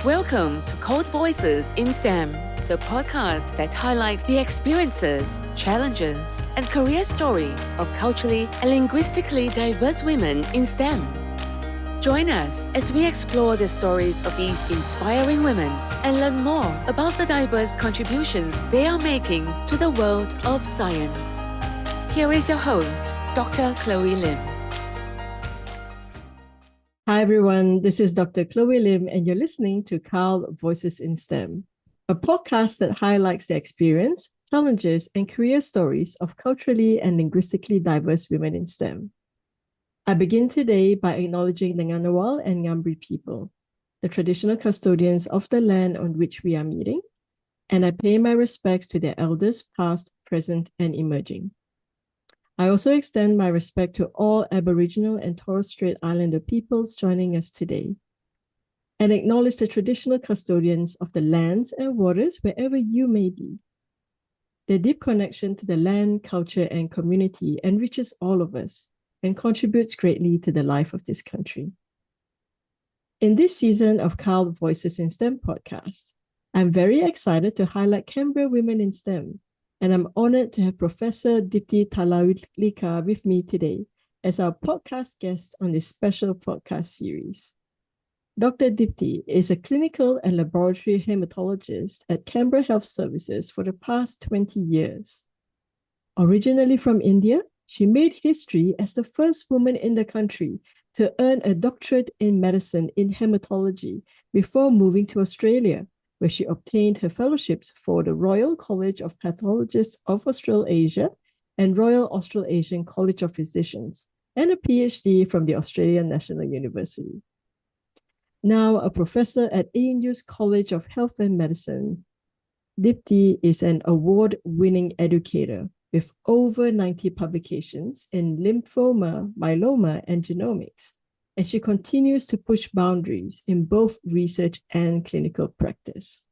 Welcome to Code Voices in STEM, the podcast that highlights the experiences, challenges, and career stories of culturally and linguistically diverse women in STEM. Join us as we explore the stories of these inspiring women and learn more about the diverse contributions they are making to the world of science. Here is your host, Dr. Chloe Lim. Hi everyone, this is Dr. Chloe Lim and you're listening to Carl Voices in STEM, a podcast that highlights the experience, challenges, and career stories of culturally and linguistically diverse women in STEM. I begin today by acknowledging the Ngunnawal and Ngambri people, the traditional custodians of the land on which we are meeting, and I pay my respects to their elders past, present, and emerging. I also extend my respect to all Aboriginal and Torres Strait Islander peoples joining us today, and acknowledge the traditional custodians of the lands and waters wherever you may be. Their deep connection to the land, culture, and community enriches all of us and contributes greatly to the life of this country. In this season of Carl Voices in STEM podcast, I'm very excited to highlight Canberra women in STEM, and I'm honored to have Professor Dipti Talaulikar with me today as our podcast guest on this special podcast series. Dr. Dipti is a clinical and laboratory hematologist at Canberra Health Services for the past 20 years. Originally from India, she made history as the first woman in the country to earn a doctorate in medicine in hematology before moving to Australia, where she obtained her fellowships for the Royal College of Pathologists of Australasia and Royal Australasian College of Physicians, and a PhD from the Australian National University. Now a professor at ANU's College of Health and Medicine, Dipti is an award-winning educator with over 90 publications in lymphoma, myeloma, and genomics, and she continues to push boundaries in both research and clinical practice.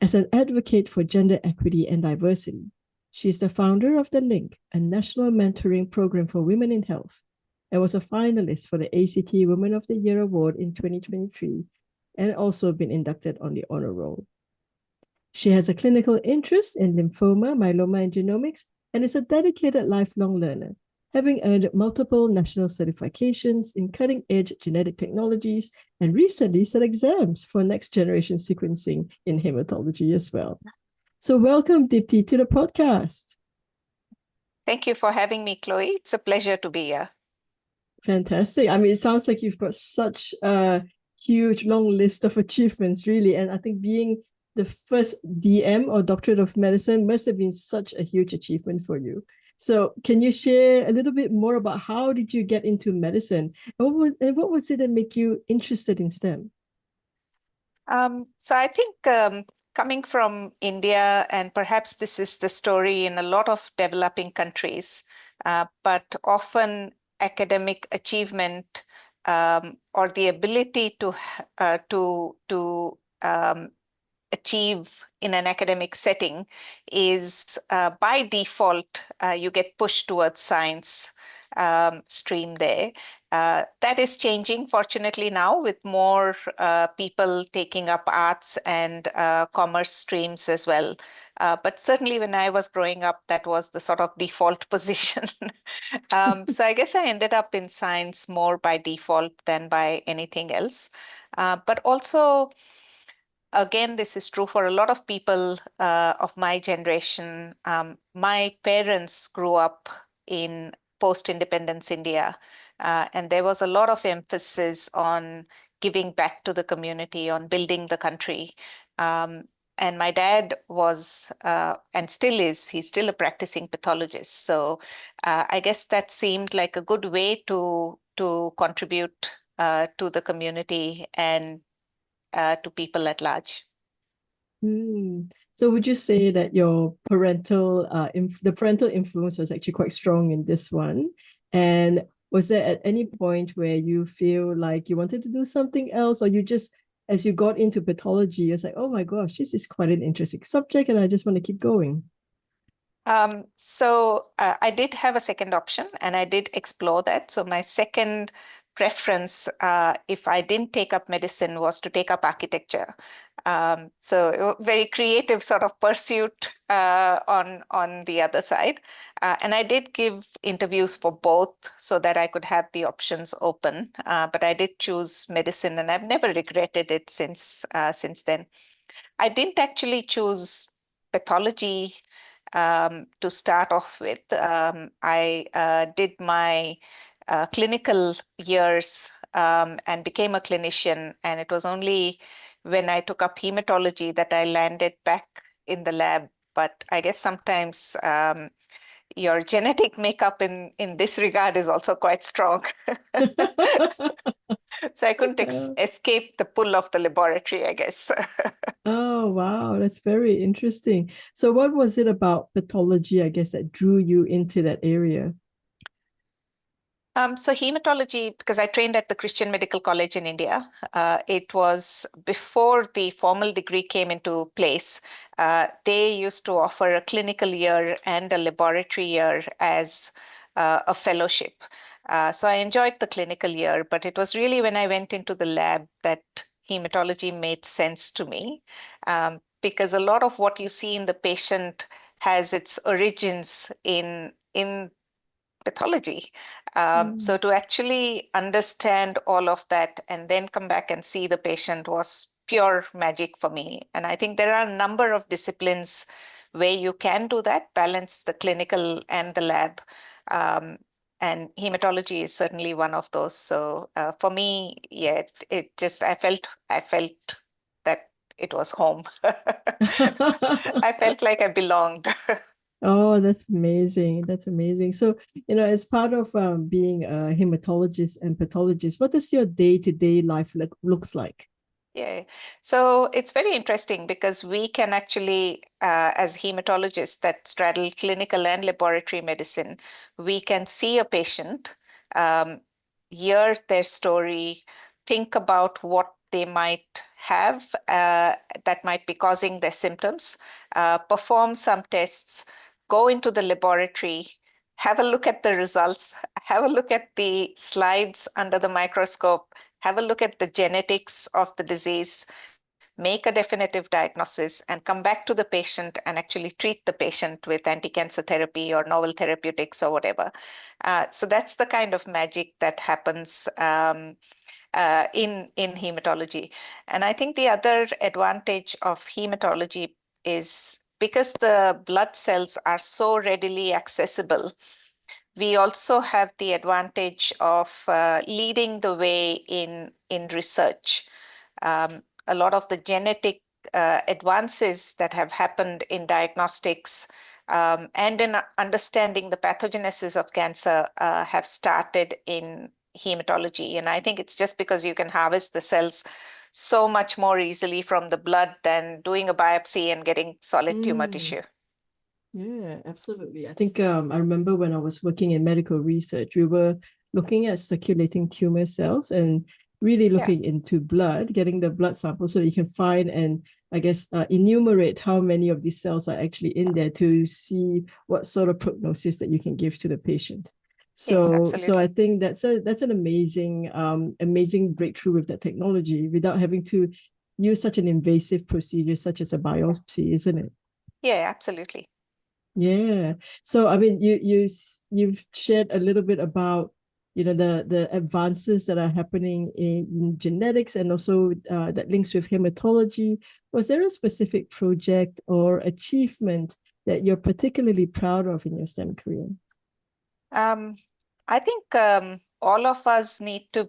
As an advocate for gender equity and diversity, she is the founder of The Link, a national mentoring program for women in health, and was a finalist for the ACT Women of the Year Award in 2023, and also been inducted on the honor roll. She has a clinical interest in lymphoma, myeloma, and genomics, and is a dedicated lifelong learner, having earned multiple national certifications in cutting-edge genetic technologies and recently set exams for next-generation sequencing in hematology as well. So welcome, Dipti, to the podcast. Thank you for having me, Chloe. It's a pleasure to be here. Fantastic. I mean, it sounds like you've got such a huge, long list of achievements, really. And I think being the first DM or Doctorate of Medicine must have been such a huge achievement for you. So can you share a little bit more about how did you get into medicine? And what was it that made you interested in STEM? So I think coming from India, and perhaps this is the story in a lot of developing countries, but often academic achievement or the ability to achieve in an academic setting is by default, you get pushed towards science stream there. That is changing, fortunately, now with more people taking up arts and commerce streams as well. But certainly when I was growing up, that was the sort of default position. So I guess I ended up in science more by default than by anything else. But also, again, this is true for a lot of people of my generation. My parents grew up in post-independence India, and there was a lot of emphasis on giving back to the community, on building the country. And my dad was, and still is, he's still a practicing pathologist. So I guess that seemed like a good way to contribute to the community and to people at large. So would you say that your the parental influence was actually quite strong in this one? And was there at any point where you feel like you wanted to do something else, or you just, as you got into pathology, you're like, oh my gosh, this is quite an interesting subject and I just want to keep going? So I did have a second option and I did explore that. So my second preference, if I didn't take up medicine, was to take up architecture. So very creative sort of pursuit on the other side. And I did give interviews for both so that I could have the options open. But I did choose medicine, and I've never regretted it since then. I didn't actually choose pathology to start off with. I did my clinical years and became a clinician, and it was only when I took up hematology that I landed back in the lab. But I guess sometimes your genetic makeup in this regard is also quite strong. So I couldn't escape the pull of the laboratory, I guess. Oh, wow. That's very interesting. So, what was it about pathology, I guess, that drew you into that area? So hematology, because I trained at the Christian Medical College in India, it was before the formal degree came into place. They used to offer a clinical year and a laboratory year as a fellowship. So I enjoyed the clinical year, but it was really when I went into the lab that hematology made sense to me, because a lot of what you see in the patient has its origins in pathology. So to actually understand all of that and then come back and see the patient was pure magic for me. And I think there are a number of disciplines where you can do that, balance the clinical and the lab. And hematology is certainly one of those. So for me, yeah, it just I felt that it was home. I felt like I belonged. Oh, that's amazing. That's amazing. So, as part of being a hematologist and pathologist, what does your day-to-day life looks like? Yeah, so it's very interesting because we can actually, as hematologists that straddle clinical and laboratory medicine, we can see a patient, um, hear their story, think about what they might have that might be causing their symptoms, perform some tests, go into the laboratory, have a look at the results, have a look at the slides under the microscope, have a look at the genetics of the disease, make a definitive diagnosis, and come back to the patient and actually treat the patient with anti-cancer therapy or novel therapeutics or whatever. So that's the kind of magic that happens in hematology. And I think the other advantage of hematology is because the blood cells are so readily accessible, we also have the advantage of leading the way in research. A lot of the genetic advances that have happened in diagnostics and in understanding the pathogenesis of cancer have started in hematology. And I think it's just because you can harvest the cells so much more easily from the blood than doing a biopsy and getting solid tumor Mm. tissue. Yeah, absolutely. I think I remember when I was working in medical research, we were looking at circulating tumor cells and really Yeah. looking into blood, getting the blood sample so that you can find and I guess enumerate how many of these cells are actually in there to see what sort of prognosis that you can give to the patient. Yes, So I absolutely. think that's an amazing amazing breakthrough with that technology without having to use such an invasive procedure such as a Yeah. biopsy, isn't it? Yeah, absolutely. Yeah. So I mean, you've shared a little bit about the advances that are happening in genetics and also that links with hematology. Was there a specific project or achievement that you're particularly proud of in your STEM career? Um, I think all of us need to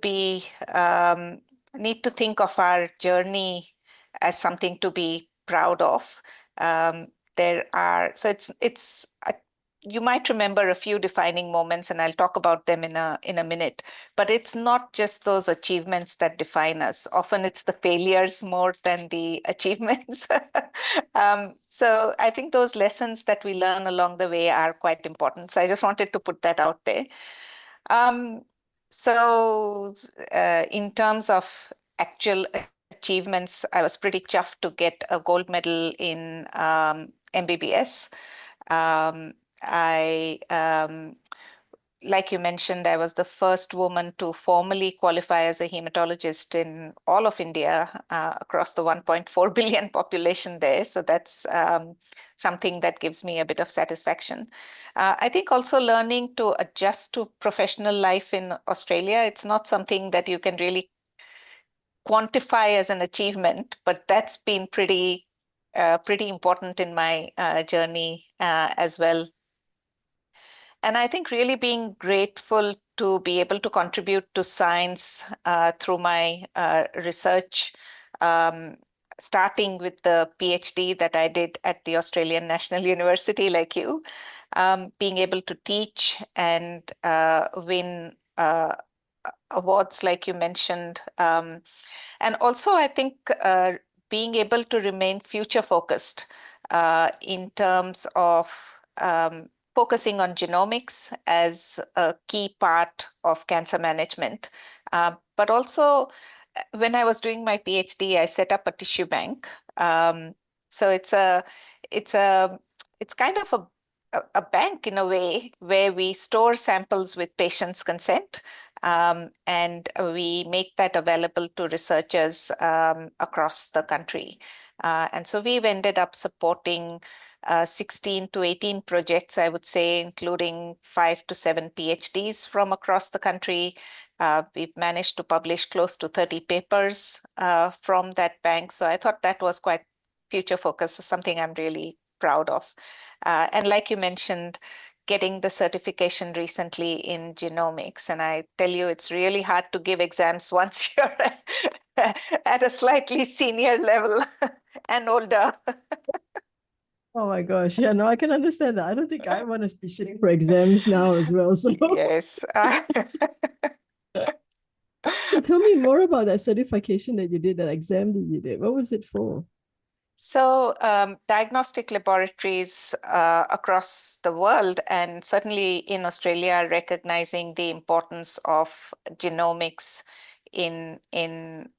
think of our journey as something to be proud of. There are so it's you might remember a few defining moments, and I'll talk about them in a minute. But it's not just those achievements that define us. Often it's the failures more than the achievements. So I think those lessons that we learn along the way are quite important. So I just wanted to put that out there. Um, so in terms of actual achievements, I was pretty chuffed to get a gold medal in MBBS. I like you mentioned, I was the first woman to formally qualify as a hematologist in all of India, across the 1.4 billion population there. So that's something that gives me a bit of satisfaction. I think also learning to adjust to professional life in Australia, it's not something that you can really quantify as an achievement, but that's been pretty important in my journey as well. And I think really being grateful to be able to contribute to science through my research, um, starting with the PhD that I did at the Australian National University, like you, being able to teach and win awards, like you mentioned. And also, I think being able to remain future focused in terms of focusing on genomics as a key part of cancer management. But also, when I was doing my PhD, I set up a tissue bank. So it's a it's kind of a bank in a way where we store samples with patients' consent, and we make that available to researchers across the country. And so we've ended up supporting 16 to 18 projects, I would say, including 5 to 7 PhDs from across the country. We've managed to publish close to 30 papers from that bank. So I thought that was quite future focused, something I'm really proud of. And like you mentioned, getting the certification recently in genomics. And I tell you, it's really hard to give exams once you're at a slightly senior level and older. Oh my gosh. Yeah, no, I can understand that. I don't think I want to be sitting for exams now as well. So, Yes. so tell me more about that certification that you did, that exam that you did. What was it for? So, diagnostic laboratories across the world, and certainly in Australia, are recognizing the importance of genomics in in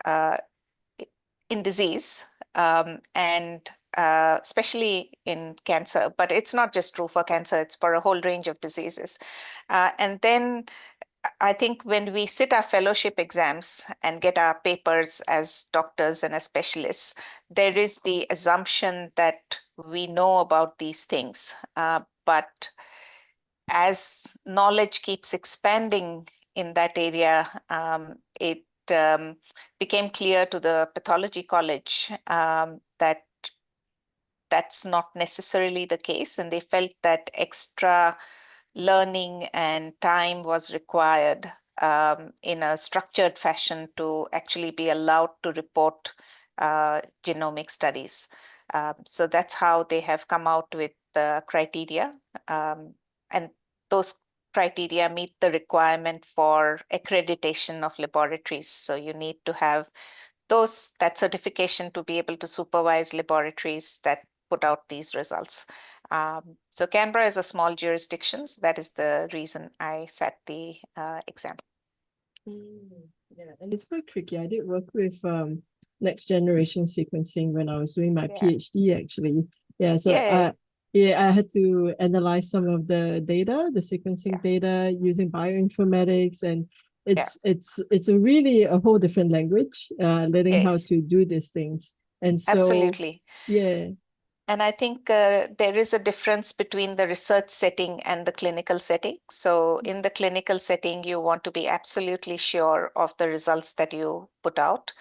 disease, and especially in cancer. But it's not just true for cancer; it's for a whole range of diseases. And then I think when we sit our fellowship exams and get our papers as doctors and as specialists, there is the assumption that we know about these things. But as knowledge keeps expanding in that area, it became clear to the pathology college that that's not necessarily the case. And they felt that extra learning and time was required in a structured fashion to actually be allowed to report genomic studies. So that's how they have come out with the criteria. And those criteria meet the requirement for accreditation of laboratories. So you need to have that certification to be able to supervise laboratories that put out these results. So Canberra is a small jurisdiction. So that is the reason I sat the exam. Yeah, and it's quite tricky. I did work with next generation sequencing when I was doing my Yeah. PhD actually. Yeah, so Yeah. I had to analyze some of the data, the sequencing data using bioinformatics, and it's really a whole different language, learning how Yes, to do these things. And so absolutely. yeah. And I think there is a difference between the research setting and the clinical setting. So in the clinical setting, you want to be absolutely sure of the results that you put out.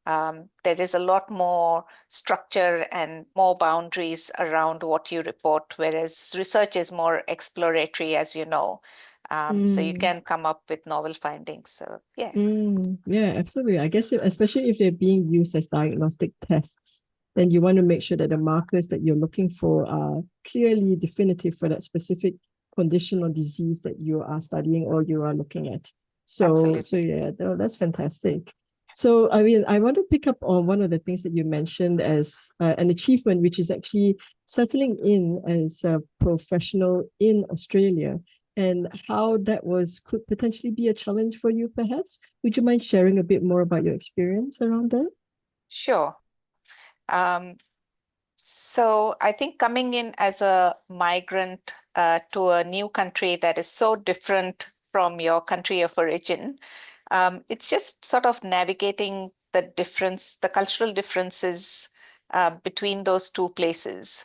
There is a lot more structure and more boundaries around what you report, whereas research is more exploratory, as you know. So you can come up with novel findings. So yeah. Yeah, absolutely. I guess especially if they're being used as diagnostic tests, then you want to make sure that the markers that you're looking for are clearly definitive for that specific condition or disease that you are studying or you are looking at. So Absolutely. yeah, that's fantastic. So I mean, I want to pick up on one of the things that you mentioned as an achievement, which is actually settling in as a professional in Australia, and how that could potentially be a challenge for you, perhaps. Would you mind sharing a bit more about your experience around that? Sure. Um, So I think coming in as a migrant to a new country that is so different from your country of origin, it's just sort of navigating the cultural differences between those two places.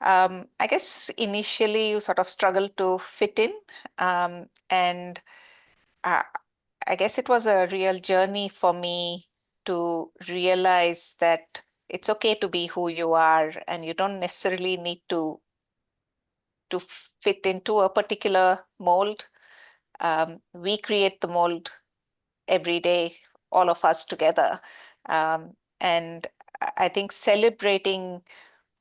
I guess initially you sort of struggle to fit in, and uh, I guess it was a real journey for me to realize that it's okay to be who you are, and you don't necessarily need to fit into a particular mold. We create the mold every day, all of us together. And I think celebrating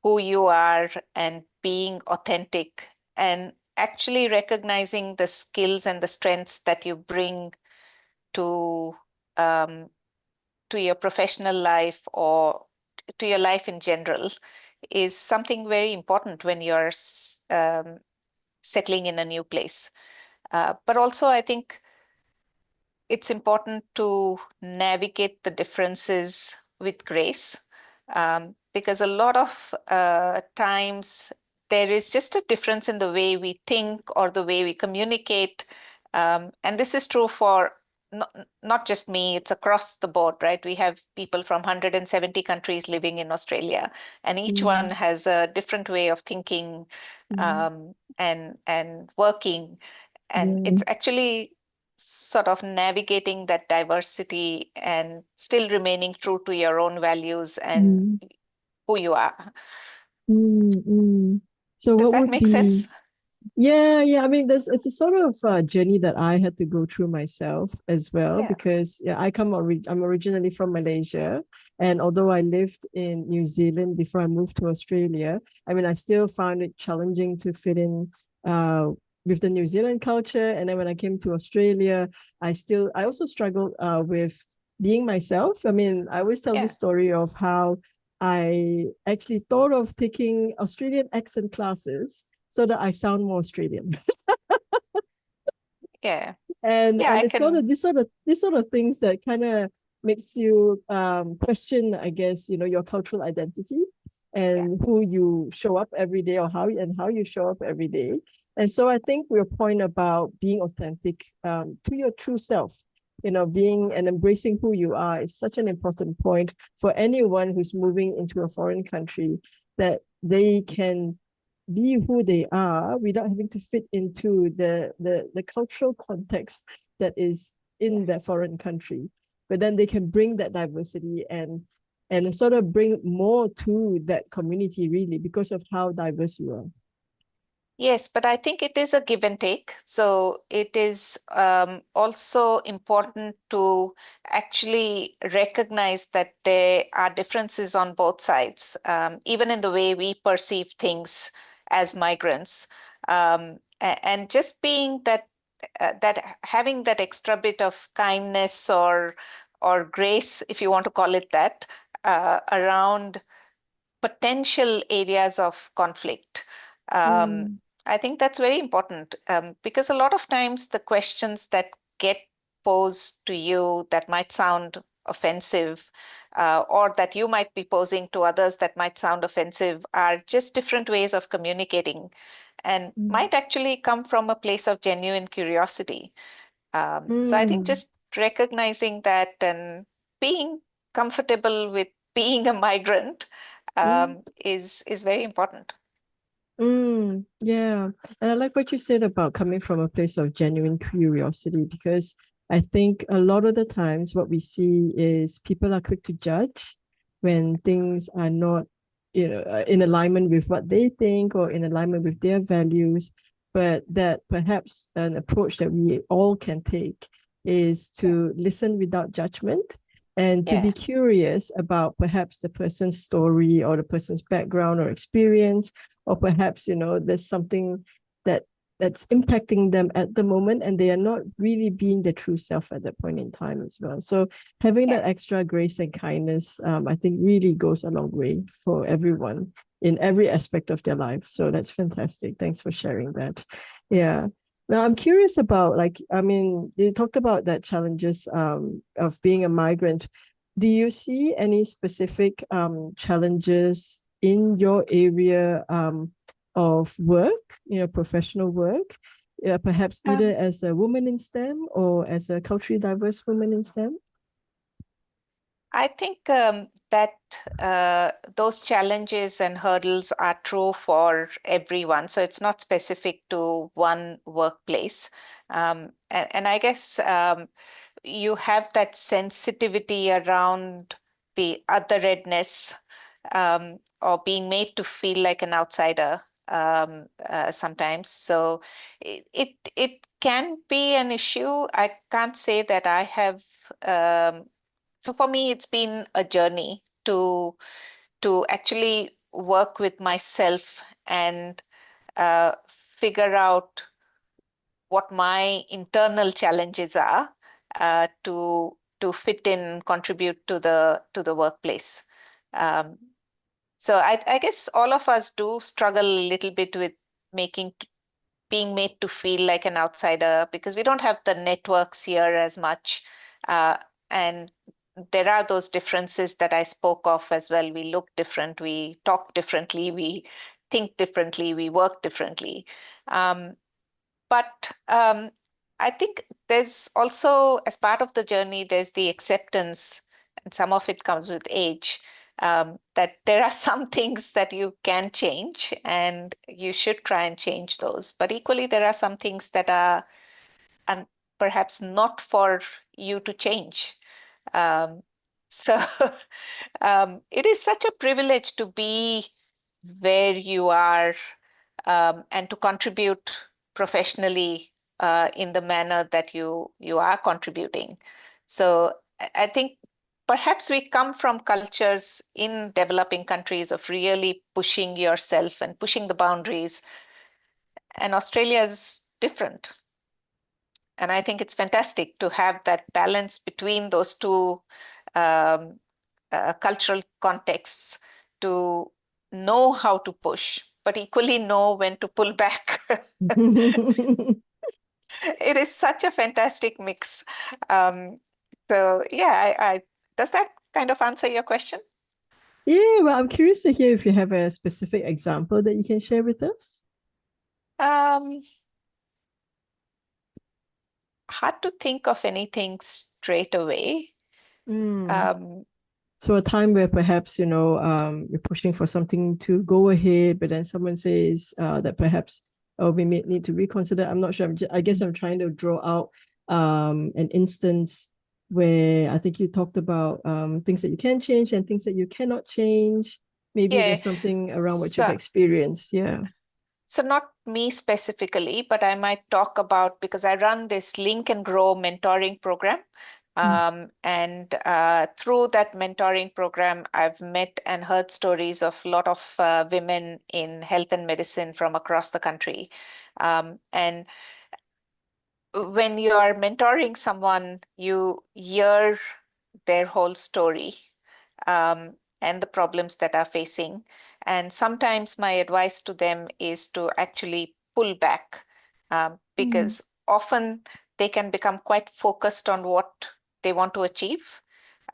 who you are and being authentic and actually recognizing the skills and the strengths that you bring to um, to your professional life or to your life in general is something very important when you're settling in a new place. But also, I think it's important to navigate the differences with grace, because a lot of times there is just a difference in the way we think or the way we communicate. And this is true for not just me, it's across the board, right? We have people from 170 countries living in Australia, and each one Mm, has a different way of thinking mm, and working. And yeah. it's actually sort of navigating that diversity and still remaining true to your own values and Mm, who you are. mm. So Does what that would make be, sense? yeah, I mean, it's a sort of journey that I had to go through myself as well, Yeah. because yeah, I'm originally from Malaysia, and although I lived in New Zealand before I moved to Australia, I mean, I still found it challenging to fit in uh, with the New Zealand culture. And then when I came to Australia, I also struggled with being myself. I mean, I always tell Yeah. this story of how I actually thought of taking Australian accent classes so that I sound more Australian. Yeah. Yeah, And I it's sort can. of these sort of things that kind of makes you question, I guess, your cultural identity Yeah. and who you show up every day, or how you show up every day. And so I think your point about being authentic to your true self, being and embracing who you are is such an important point for anyone who's moving into a foreign country, that they can be who they are without having to fit into the cultural context that is Yeah. in that foreign country. But then they can bring that diversity and sort of bring more to that community, really, because of how diverse you are. Yes, but I think it is a give and take. So it is also important to actually recognize that there are differences on both sides, even in the way we perceive things as migrants. And just being that having that extra bit of kindness or grace, if you want to call it that, around potential areas of conflict. Um, Mm, I think that's very important, because a lot of times the questions that get posed to you that might sound offensive, or that you might be posing to others that might sound offensive, are just different ways of communicating and mm, might actually come from a place of genuine curiosity. So I think mm, just recognizing that and being comfortable with being a migrant mm. is very important. Yeah. And I like what you said about coming from a place of genuine curiosity, because I think a lot of the times what we see is people are quick to judge when things are not, in alignment with what they think or in alignment with their values. But that perhaps an approach that we all can take is Yeah. to listen without judgment and to be Yeah. curious about perhaps the person's story or the person's background or experience, or perhaps there's something that that's impacting them at the moment, and they are not really being their true self at that point in time as well. So having Yeah. that extra grace and kindness, I think, really goes a long way for everyone in every aspect of their life. So that's fantastic. Thanks for sharing that. Yeah. Now I'm curious about, like, I mean, you talked about that challenges of being a migrant. Do you see any specific challenges in your area of work, professional work, perhaps either as a woman in STEM or as a culturally diverse woman in STEM? I think that those challenges and hurdles are true for everyone. So it's not specific to one workplace. And I guess you have that sensitivity around the otheredness, or being made to feel like an outsider sometimes. So it can be an issue. I can't say that I have. So for me, it's been a journey to actually work with myself and uh, figure out what my internal challenges are, to fit in, contribute to the workplace. Um, so I guess all of us do struggle a little bit with making being made to feel like an outsider because we don't have the networks here as much. And there are those differences that I spoke of as well. We look different, we talk differently, we think differently, we work differently. But I think there's also, as part of the journey, there's the acceptance, and some of it comes with age, that there are some things that you can change, and you should try and change those. But equally, there are some things that are and perhaps not for you to change. Um, so it is such a privilege to be where you are, and to contribute professionally in the manner that you are contributing. So I think perhaps we come from cultures in developing countries of really pushing yourself and pushing the boundaries, and Australia is different. And I think it's fantastic to have that balance between those two um, cultural contexts, to know how to push, but equally know when to pull back. It is such a fantastic mix. Um, so yeah, does that kind of answer your question? Yeah, well, I'm curious to hear if you have a specific example that you can share with us. Um, Hard to think of anything straight away. Mm. Um, So a time where perhaps, you're pushing for something to go ahead, but then someone says that perhaps, oh, we may need to reconsider. I'm not sure. I guess I'm trying to draw out an instance where I think you talked about things that you can change and things that you cannot change. Maybe yeah. there's something around what you've So experienced. Yeah. So not me specifically, but I might talk about, because I run this Link and Grow mentoring program. Mm. And through that mentoring program, I've met and heard stories of a lot of women in health and medicine from across the country. And when you are mentoring someone, you hear their whole story, and the problems that are facing. And sometimes my advice to them is to actually pull back, Mm. because often they can become quite focused on what they want to achieve.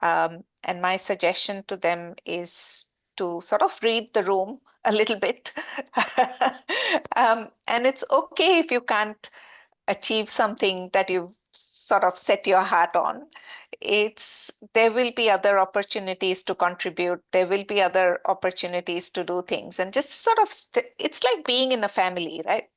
And my suggestion to them is to sort of read the room a little bit. And it's okay if you can't achieve something that you sort of set your heart on. There will be other opportunities to contribute. There will be other opportunities to do things, and just sort of it's like being in a family, right?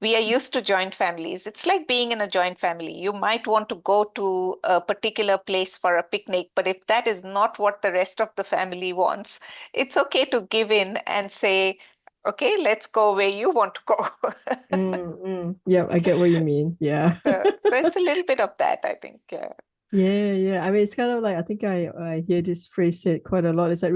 We are used to joint families. It's like being in a joint family. You might want to go to a particular place for a picnic, but if that is not what the rest of the family wants, it's okay to give in and say, okay, let's go where you want to go. Yeah, I get what you mean. Yeah. So it's a little bit of that, I think. Yeah. Yeah, yeah. I mean, it's kind of like I think I hear this phrase said quite a lot. It's like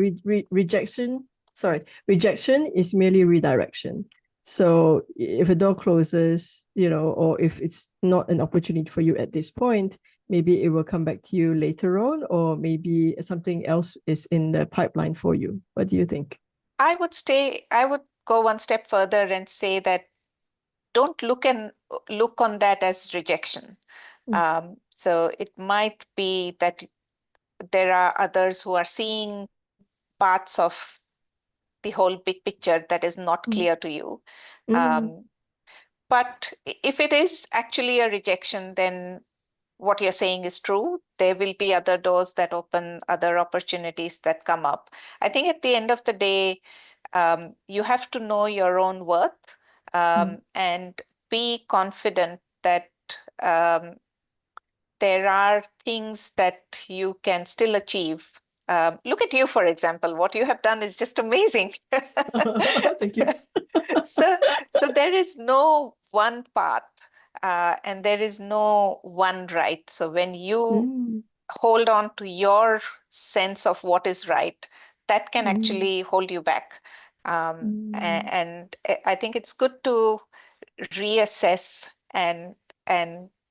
rejection. Sorry, rejection is merely redirection. So if a door closes, or if it's not an opportunity for you at this point, maybe it will come back to you later on, or maybe something else is in the pipeline for you. What do you think? I would go one step further and say that don't look on that as rejection. Mm. So it might be that there are others who are seeing parts of the whole big picture that is not clear to you. But if it is actually a rejection, then what you're saying is true. There will be other doors that open, other opportunities that come up. I think at the end of the day, you have to know your own worth, and be confident that there are things that you can still achieve. Look at you, for example. What you have done is just amazing. Thank you. So there is no one path, and there is no one right. So when you hold on to your sense of what is right, that can actually hold you back. And I think it's good to reassess and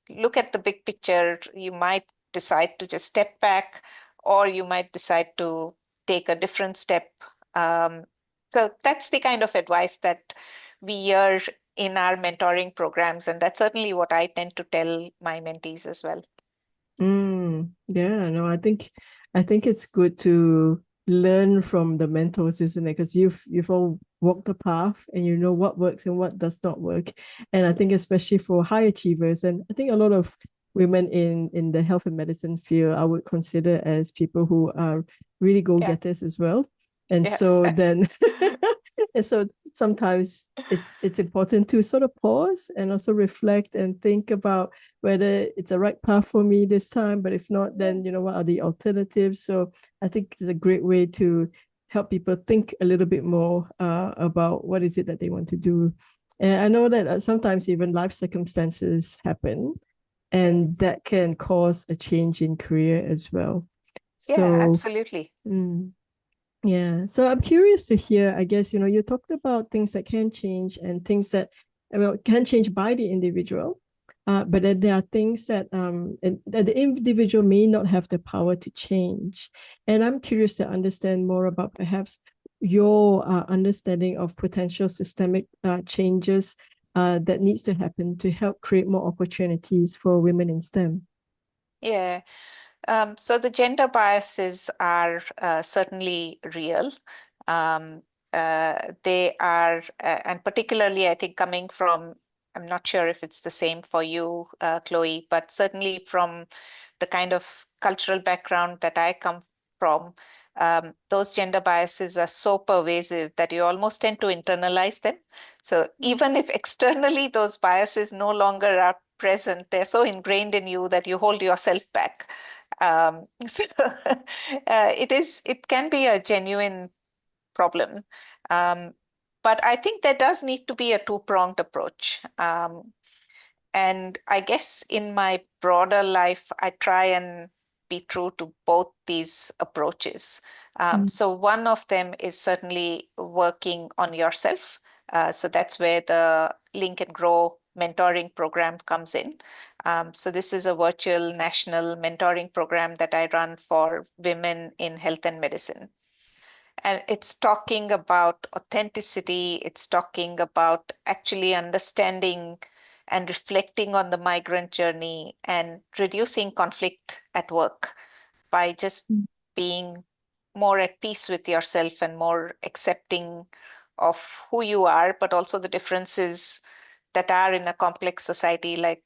look at the big picture. You might decide to just step back, or you might decide to take a different step. So that's the kind of advice that we hear in our mentoring programs, and that's certainly what I tend to tell my mentees as well. Yeah, no, I think it's good to learn from the mentors, isn't it? Because you've all walked the path and you know what works and what does not work. And I think especially for high achievers, and I think a lot of women in the health and medicine field, I would consider as people who are really go-getters as well. And so then and so sometimes it's important to sort of pause and also reflect and think about whether it's a right path for me this time. But if not, then what are the alternatives? So I think it's a great way to help people think a little bit more about what is it that they want to do. And I know that sometimes even life circumstances happen, and that can cause a change in career as well. So absolutely. Yeah. So I'm curious to hear, I guess, you talked about things that can change and things that can change by the individual. But then there are things that the individual may not have the power to change. And I'm curious to understand more about perhaps your understanding of potential systemic changes that needs to happen to help create more opportunities for women in STEM. Yeah. So the gender biases are certainly real. They are, and particularly, I think, coming from, I'm not sure if it's the same for you, Chloe, but certainly from the kind of cultural background that I come from, those gender biases are so pervasive that you almost tend to internalize them. So even if externally those biases no longer are present, they're so ingrained in you that you hold yourself back. So it can be a genuine problem. But I think there does need to be a two-pronged approach. And I guess in my broader life, I try and be true to both these approaches. So one of them is certainly working on yourself. So that's where the Link and Grow mentoring program comes in. So this is a virtual national mentoring program that I run for women in health and medicine. And it's talking about authenticity. It's talking about actually understanding and reflecting on the migrant journey and reducing conflict at work by just being more at peace with yourself and more accepting of who you are, but also the differences that are in a complex society like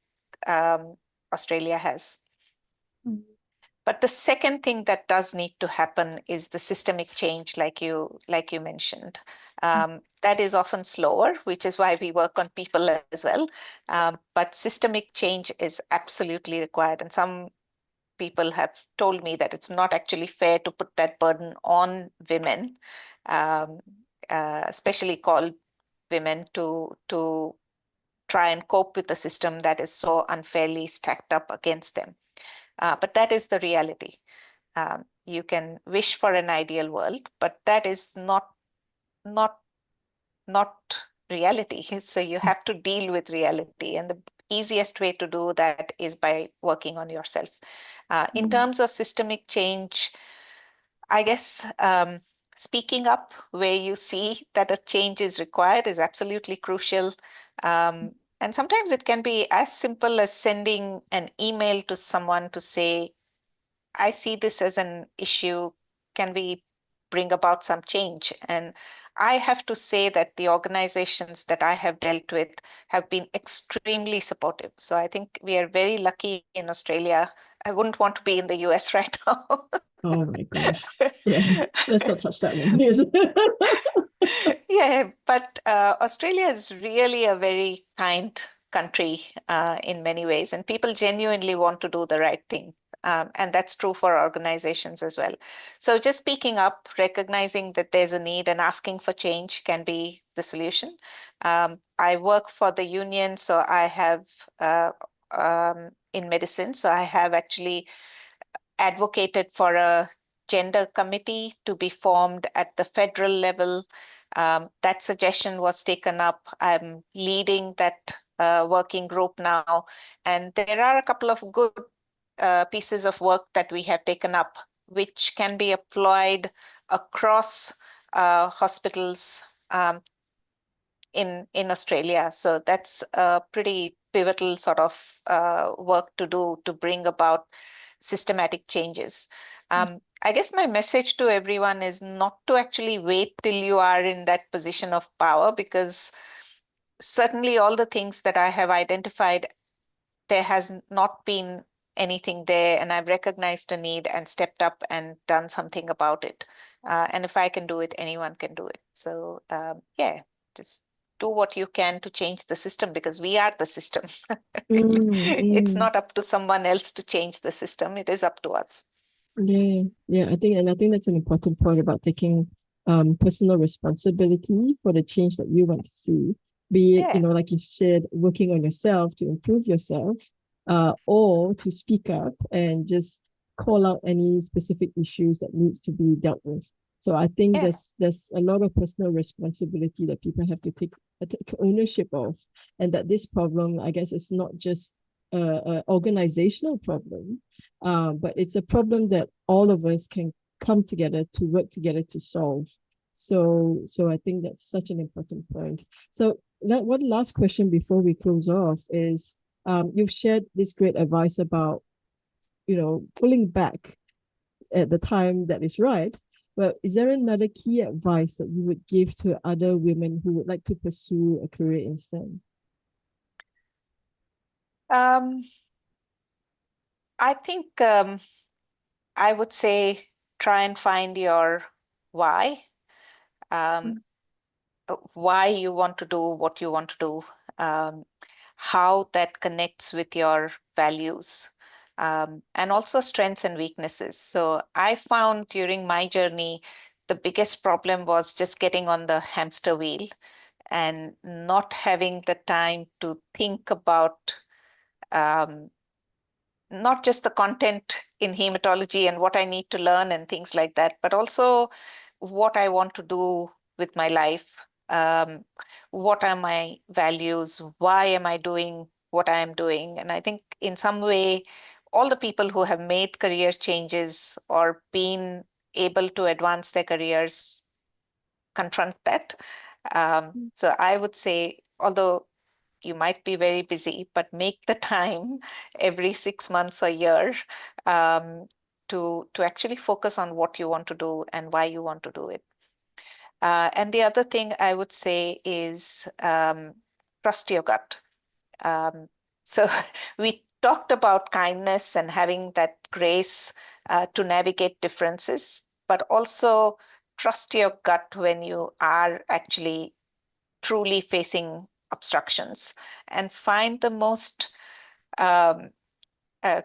Australia has. But the second thing that does need to happen is the systemic change, like you mentioned. That is often slower, which is why we work on people as well. But systemic change is absolutely required. And some people have told me that it's not actually fair to put that burden on women, especially called women, to try and cope with a system that is so unfairly stacked up against them. But that is the reality. You can wish for an ideal world, but that is not reality. So you have to deal with reality. And the easiest way to do that is by working on yourself. In terms of systemic change, I guess speaking up where you see that a change is required is absolutely crucial. And sometimes it can be as simple as sending an email to someone to say, I see this as an issue. Can we bring about some change. And I have to say that the organizations that I have dealt with have been extremely supportive. So I think we are very lucky in Australia. I wouldn't want to be in the US right now. Oh my gosh. Yeah, let's not touch that one. Yeah, but Australia is really a very kind country in many ways, and people genuinely want to do the right thing. And that's true for organizations as well. So just speaking up, recognizing that there's a need and asking for change can be the solution. I work for the union, so I have in medicine, so I have actually advocated for a gender committee to be formed at the federal level. That suggestion was taken up. I'm leading that working group now. And there are a couple of good pieces of work that we have taken up, which can be applied across hospitals in Australia. So that's a pretty pivotal sort of work to do to bring about systematic changes. I guess my message to everyone is not to actually wait till you are in that position of power, because certainly all the things that I have identified, there has not been anything there, and I've recognized a need and stepped up and done something about it. And if I can do it, anyone can do it. So yeah, just do what you can to change the system, because we are the system. It's not up to someone else to change the system. It is up to us. Yeah. I think that's an important point about taking personal responsibility for the change that you want to see. Be it, Yeah. like you said, working on yourself to improve yourself, or to speak up and just call out any specific issues that needs to be dealt with. So I think Yeah. there's a lot of personal responsibility that people have to take ownership of, and that this problem, I guess, is not just a organizational problem, but it's a problem that all of us can come together to work together to solve. So I think that's such an important point. So one last question before we close off is, you've shared this great advice about, pulling back at the time that is right. But is there another key advice that you would give to other women who would like to pursue a career in STEM? I think I would say try and find your why. Um, why you want to do what you want to do, how that connects with your values, and also strengths and weaknesses. So I found during my journey, the biggest problem was just getting on the hamster wheel and not having the time to think about not just the content in hematology and what I need to learn and things like that, but also what I want to do with my life. Um, what are my values? Why am I doing what I am doing? And I think in some way, all the people who have made career changes or been able to advance their careers confront that. So I would say, although you might be very busy, but make the time every 6 months or year to actually focus on what you want to do and why you want to do it. And the other thing I would say is trust your gut. So we talked about kindness and having that grace to navigate differences, but also trust your gut when you are actually truly facing obstructions, and find the most, um, uh,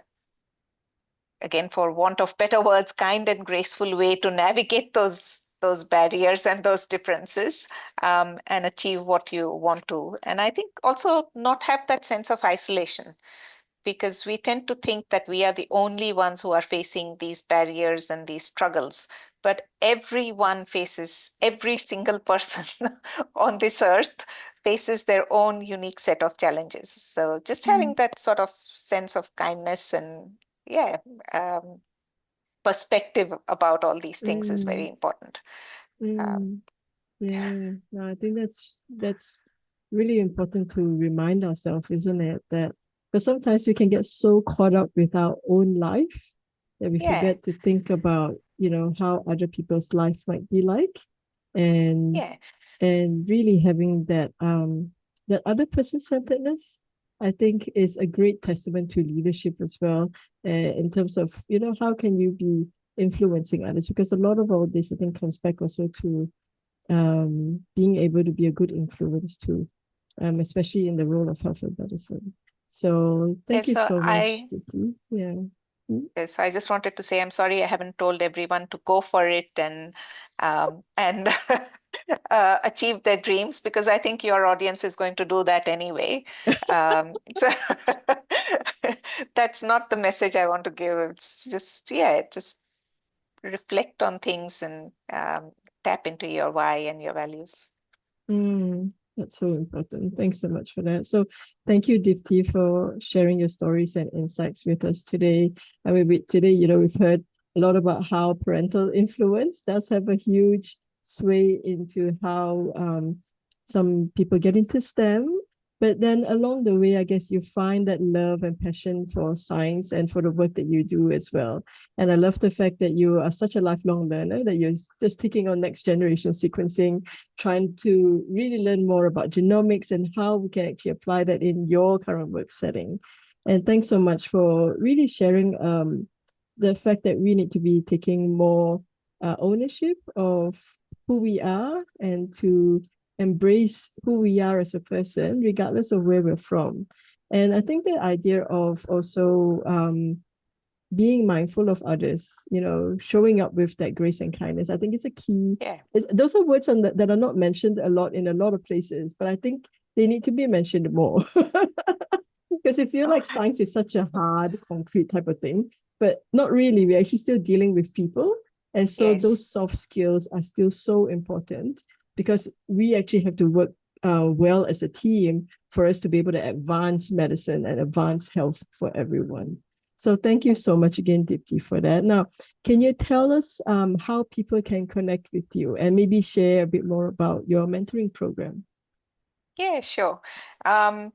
again, for want of better words, kind and graceful way to navigate those barriers and those differences, and achieve what you want to. And I think also not have that sense of isolation, because we tend to think that we are the only ones who are facing these barriers and these struggles. But everyone faces, every single person on this earth faces their own unique set of challenges. So just having that sort of sense of kindness and, yeah, um, perspective about all these things is very Mm, important. Um, mm. Yeah, no, I think that's really important to remind ourselves, isn't it? That because sometimes we can get so caught up with our own life that we yeah, forget to think about, how other people's life might be like, and Yeah. and really having that that other person-centeredness, I think, is a great testament to leadership as well, in terms of, how can you be influencing others? Because a lot of all this, I think, comes back also to being able to be a good influence too, especially in the role of health and medicine. So thank you So so much, Dipti. Yeah. Yes, I just wanted to say I'm sorry I haven't told everyone to go for it and achieve their dreams, because I think your audience is going to do that anyway. So that's not the message I want to give. It's just reflect on things and tap into your why and your values. That's so important. Thanks so much for that. So thank you, Dipti, for sharing your stories and insights with us today. I mean, today, we've heard a lot about how parental influence does have a huge sway into how some people get into STEM. But then along the way, I guess you find that love and passion for science and for the work that you do as well. And I love the fact that you are such a lifelong learner, that you're just taking on next generation sequencing, trying to really learn more about genomics and how we can actually apply that in your current work setting. And thanks so much for really sharing the fact that we need to be taking more ownership of who we are, and to embrace who we are as a person, regardless of where we're from. And I think the idea of also being mindful of others, showing up with that grace and kindness, I think it's a key. Yeah. Those are words that are not mentioned a lot in a lot of places, but I think they need to be mentioned more. Because I feel like science is such a hard, concrete type of thing, but not really. We're actually still dealing with people. And so those soft skills are still so important, because we actually have to work well as a team for us to be able to advance medicine and advance health for everyone. So thank you so much again, Dipti, for that. Now, can you tell us how people can connect with you, and maybe share a bit more about your mentoring program? Yeah, sure.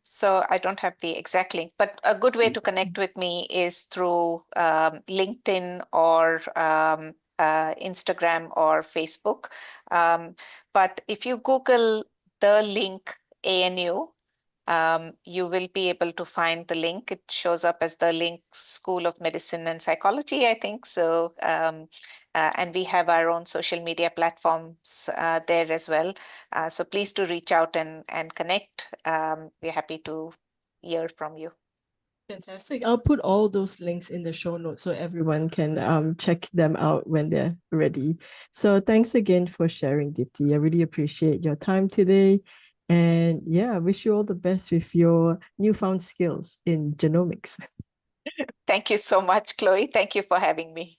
So I don't have the exact link, but a good way to connect with me is through LinkedIn or Instagram or Facebook. But if you Google the link ANU, you will be able to find the link. It shows up as the link School of Medicine and Psychology, I think. So, and we have our own social media platforms there as well. So please do reach out and connect. We're happy to hear from you. Fantastic. I'll put all those links in the show notes so everyone can check them out when they're ready. So thanks again for sharing, Dipti. I really appreciate your time today. And yeah, I wish you all the best with your newfound skills in genomics. Thank you so much, Chloe. Thank you for having me.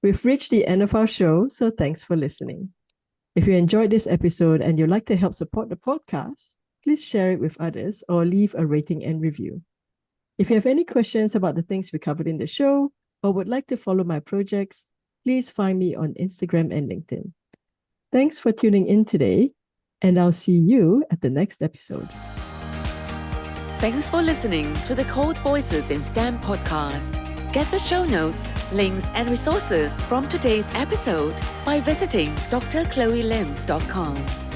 We've reached the end of our show, so thanks for listening. If you enjoyed this episode and you'd like to help support the podcast, please share it with others or leave a rating and review. If you have any questions about the things we covered in the show, or would like to follow my projects, please find me on Instagram and LinkedIn. Thanks for tuning in today, and I'll see you at the next episode. Thanks for listening to the Code Voices in STEM podcast. Get the show notes, links, and resources from today's episode by visiting drchloelim.com.